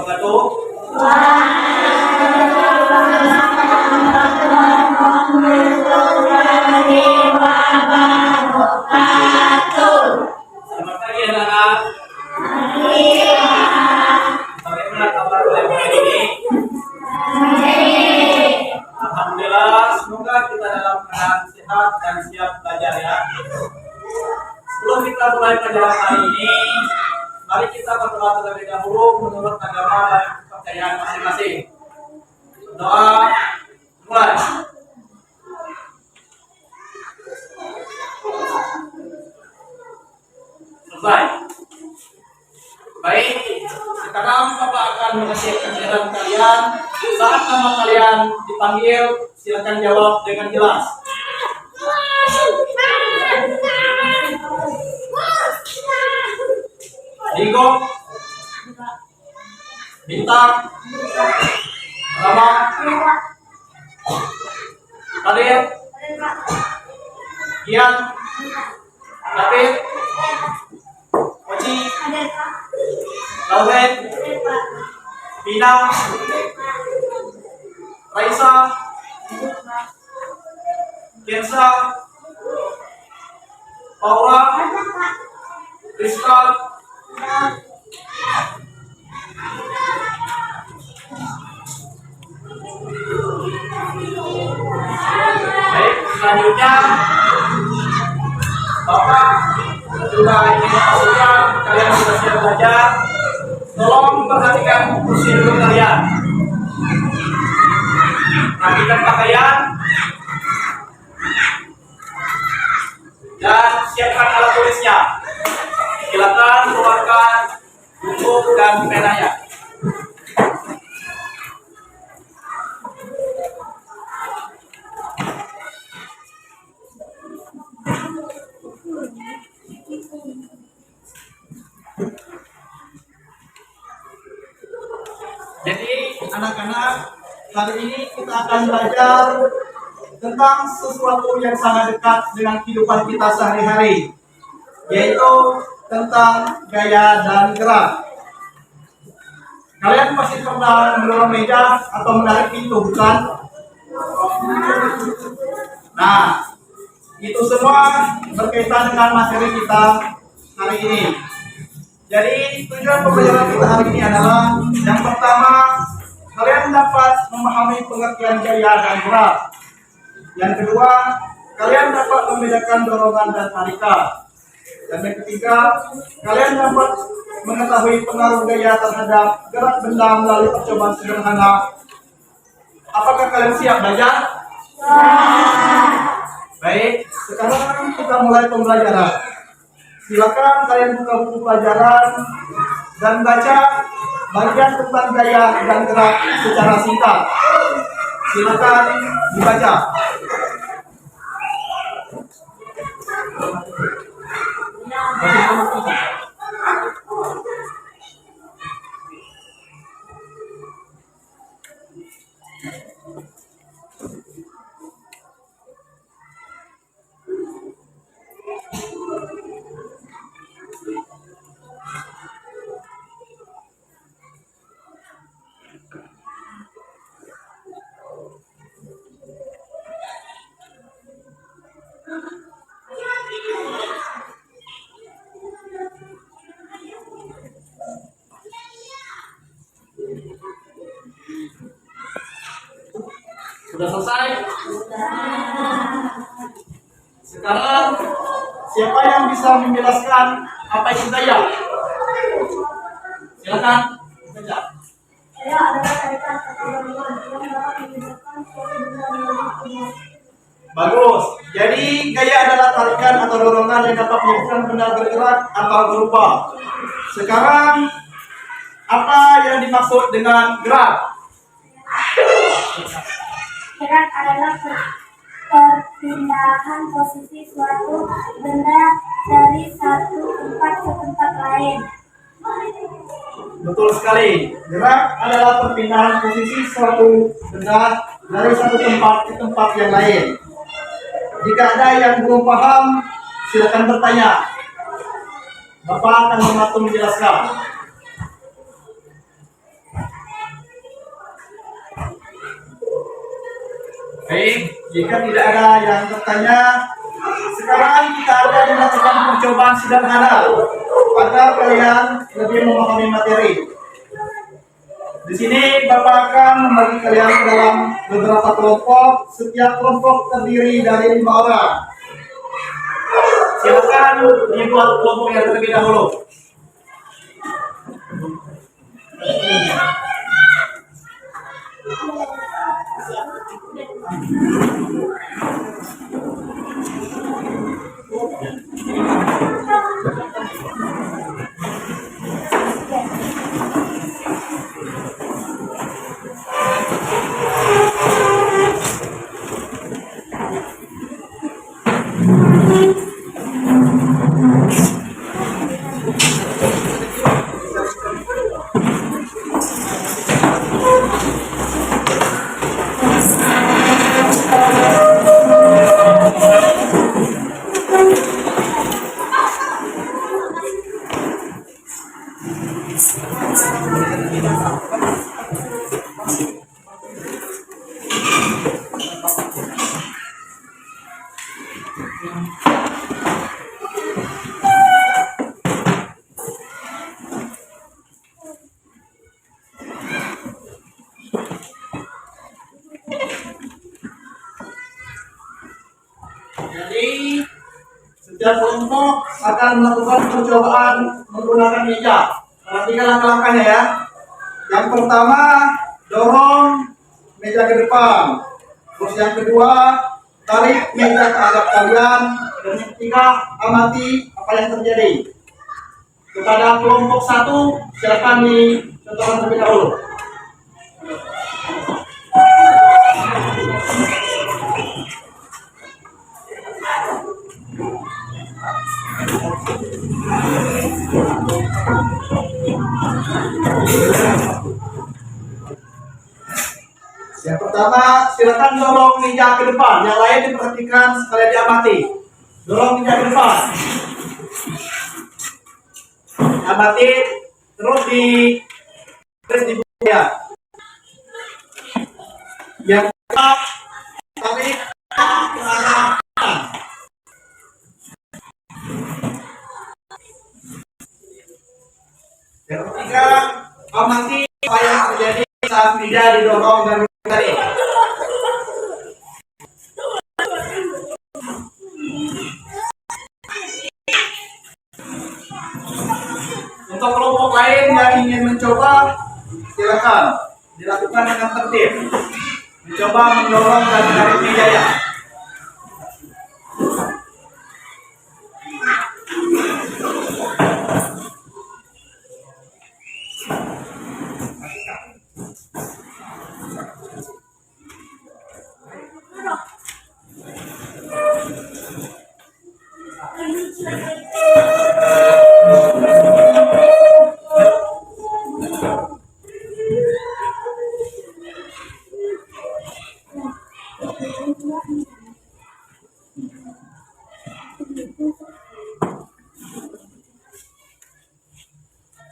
wabarakatuh. Selamat pagi anak-anak. Bagaimana kabar kalian hari ini? Alhamdulillah, semoga kita dalam keadaan sehat dan siap belajar ya. Sebelum kita mulai pelajaran hari ini, mari kita berdoa terlebih dahulu menurut agama dan kepercayaan masing-masing. Doa mulai. Selesai. Baik, sekarang Bapak akan mengasih pelajaran kalian. Saat nama kalian dipanggil, silakan jawab dengan jelas. Digo, Bintang, Rama, Kadir, Kian, David, Oci, Lauren, Pina, Raisa, Kensa, Paula, Rizka, baik, selanjutnya Bapak juga ingin memastikan kalian sudah siap belajar. Tolong perhatikan prosedur kalian. Rapikan pakaian dan siapkan alat tulisnya. Silakan keluarkan buku dan penanya. Jadi anak-anak, hari ini kita akan belajar tentang sesuatu yang sangat dekat dengan kehidupan kita sehari-hari, yaitu tentang gaya dan gerak. Kalian pasti pernah mendorong meja atau menarik pintu, bukan? Nah, itu semua berkaitan dengan materi kita hari ini. Jadi tujuan pembelajaran kita hari ini adalah yang pertama, kalian dapat memahami pengertian gaya dan gerak. Yang kedua, kalian dapat membedakan dorongan dan tarikan. Dan yang ketiga, kalian dapat mengetahui pengaruh gaya terhadap gerak benda melalui percobaan sederhana. Apakah kalian siap belajar? Baik, sekarang kita mulai pembelajaran. Silakan kalian buka buku pelajaran dan baca bagian tentang gaya dan gerak secara singkat. Silakan dibaca. Sudah selesai? Sekarang siapa yang bisa menjelaskan apa itu gaya? Silakan baca. Gaya adalah tarikan atau dorongan yang dapat memindahkan suatu benda melalui. Bagus. Jadi gaya adalah tarikan atau dorongan yang dapat menyebabkan benda bergerak atau berubah. Sekarang apa yang dimaksud dengan gerak? Gerak adalah perpindahan posisi suatu benda dari satu tempat ke tempat lain. Betul sekali. Gerak adalah perpindahan posisi suatu benda dari satu tempat ke tempat yang lain. Jika ada yang belum paham, silakan bertanya. Bapak akan membantu menjelaskan. Baik, jika tidak ada yang bertanya, sekarang kita akan melakukan percobaan sederhana agar kalian lebih memahami materi. Di sini Bapak akan membagi kalian ke dalam beberapa kelompok. Setiap kelompok terdiri dari 5 orang. Silakan dibuat kelompok yang terlebih dahulu. Jadi setiap kelompok akan melakukan percobaan menggunakan meja. Perhatikan langkah-langkahnya ya. Yang pertama, dorong meja ke depan. Terus yang kedua, tarik meja ke arah kalian. Dan yang ketiga, amati apa yang terjadi. Kepada kelompok 1, silakan dicontohkan terlebih dahulu. Yang pertama, silakan dorong meja ke depan. Yang lain diperhatikan sekalian diamati. Dorong meja ke depan. Amati, terus di buku ya. Yang kedua, tarik ke arah kanan. Yang ketiga, amati apa yang terjadi saat meja didorong dan ditarik. Untuk kelompok lain yang ingin mencoba, silakan dilakukan dengan tertib. Mencoba mendorong dan menarik meja ya.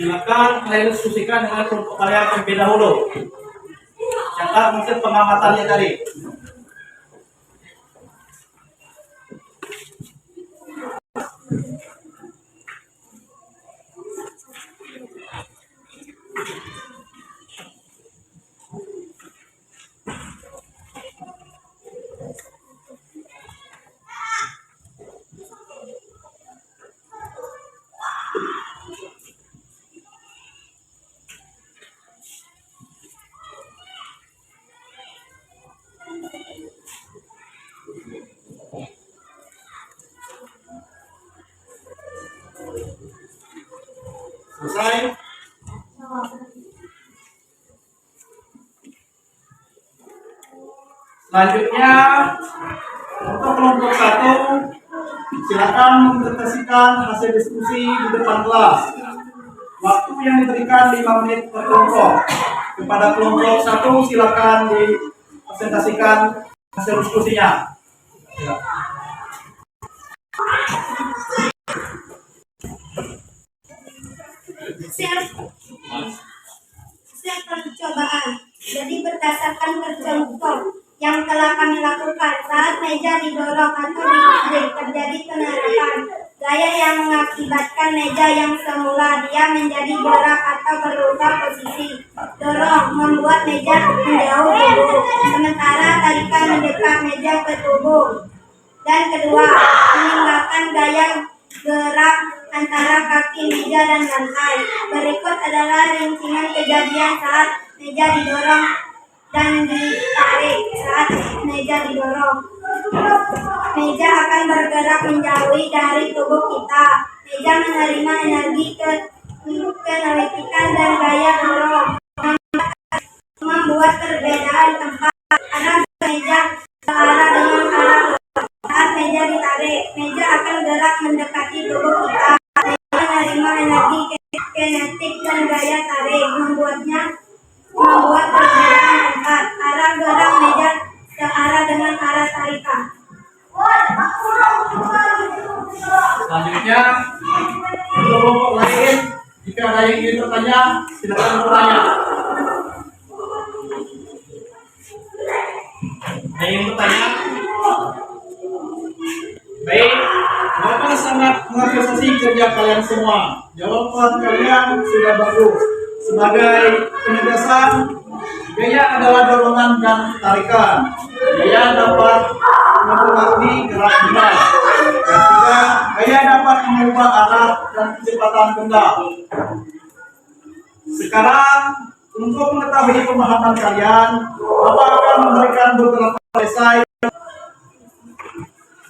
Silakan kalian diskusikan dengan kelompok kalian terlebih dahulu. Catat mungkin pengamatannya tadi. Selesai? Selanjutnya untuk kelompok 1, silakan mempresentasikan hasil diskusi di depan kelas. Waktu yang diberikan 5 menit per kelompok. Kepada kelompok 1, silakan dipresentasikan hasil diskusinya. Hasil percobaan. Jadi berdasarkan percontoh yang telah kami melakukan saat meja didorong atau ditarik terjadi penerapan. Gaya yang mengakibatkan meja yang semula dia menjadi gerak atau berubah posisi. Dorong membuat meja menjauh tubuh, sementara tarikan mendekat meja ke tubuh. Dan kedua, meninggalkan gaya gerak antara kaki meja dan lantai. Berikut adalah rincingan kejadian saat meja didorong dan ditarik. Saat meja didorong, meja akan bergerak menjauhi dari tubuh kita. Meja menerima energi kenelikan dan gaya dorong, membuat perbedaan tempat arah meja ke arah dengan arah. Saat meja ditarik, meja akan gerak mendekati tubuh kita. Meja menerima energi kinetik dan gaya tarik, membuat perbedaan tempat arah gerak meja searah dengan arah tarikan. Selanjutnya, untuk kelompok lain, jika ada yang ingin bertanya, silakan bertanya. Ada yang ingin bertanya? Baik, Bapak sangat mengapresiasi kerja kalian semua. Jawaban kalian sudah bagus. Sebagai penegasan, gaya adalah dorongan dan tarikan. Gaya dapat mempengaruhi gerak benda. Ketiga, gaya dapat mengubah arah dan kecepatan benda. Sekarang, untuk mengetahui pemahaman kalian, Bapak akan memberikan beberapa esai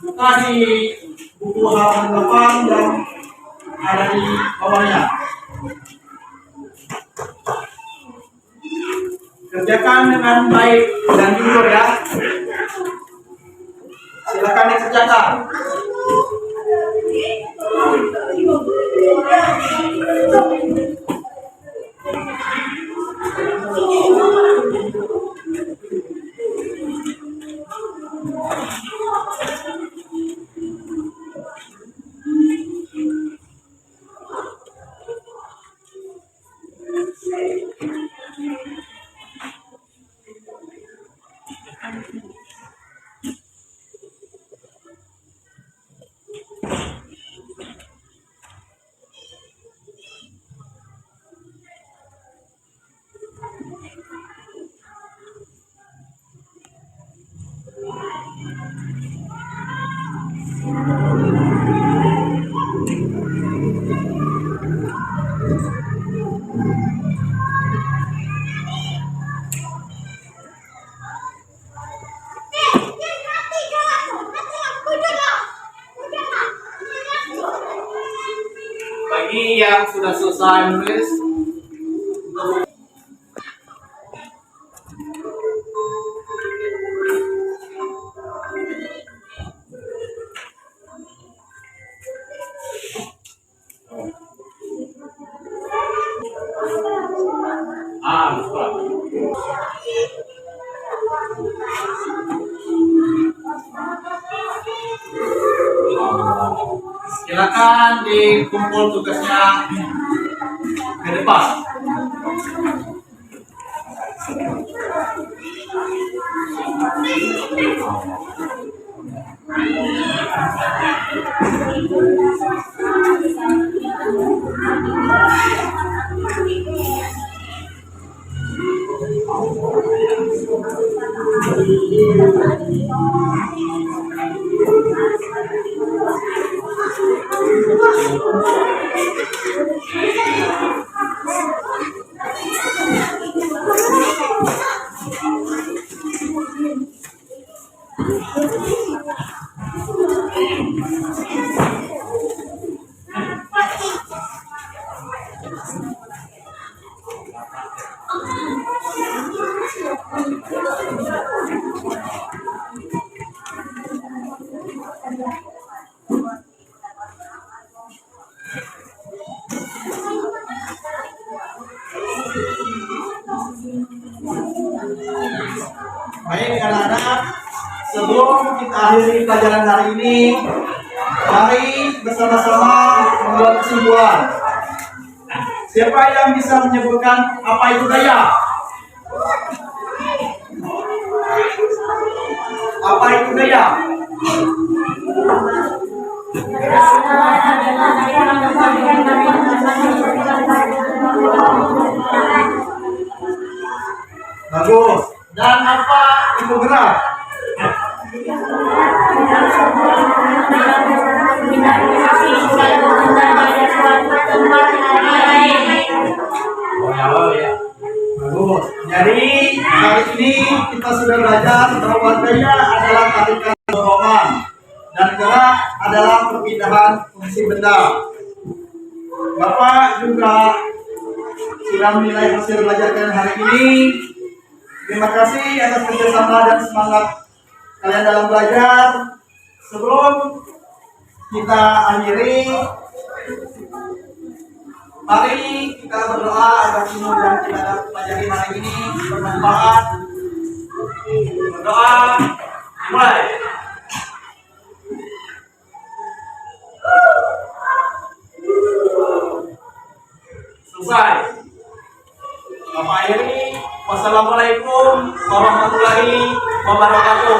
buka di buku halaman 8 dan ada di bawahnya. Kerjakan dengan baik dan jujur ya. Silakan dikerjakan. Bagi yang sudah selesai menulis, lupa. Silakan dikumpul tugasnya ke depan. Baik anak-anak, sebelum kita akhiri pelajaran hari ini, mari bersama-sama membuat kesimpulan. Siapa yang bisa menyebutkan apa itu gaya? Apa itu gaya? Bagus. Dan apa itu gerak? Bagus. Jadi hari ini kita sudah belajar bahwa gaya adalah tarikan dorongan dan gerak adalah perpindahan fungsi benda. Bapak juga sudah menilai hasil belajar kalian hari ini. Terima kasih atas kerjasama dan semangat kalian dalam belajar. Sebelum kita akhiri, mari kita berdoa agar semua yang kita pelajari hari ini bermanfaat. Berdoa, mulai. Selesai. Bapak akhiri. Wassalamualaikum warahmatullahi wabarakatuh.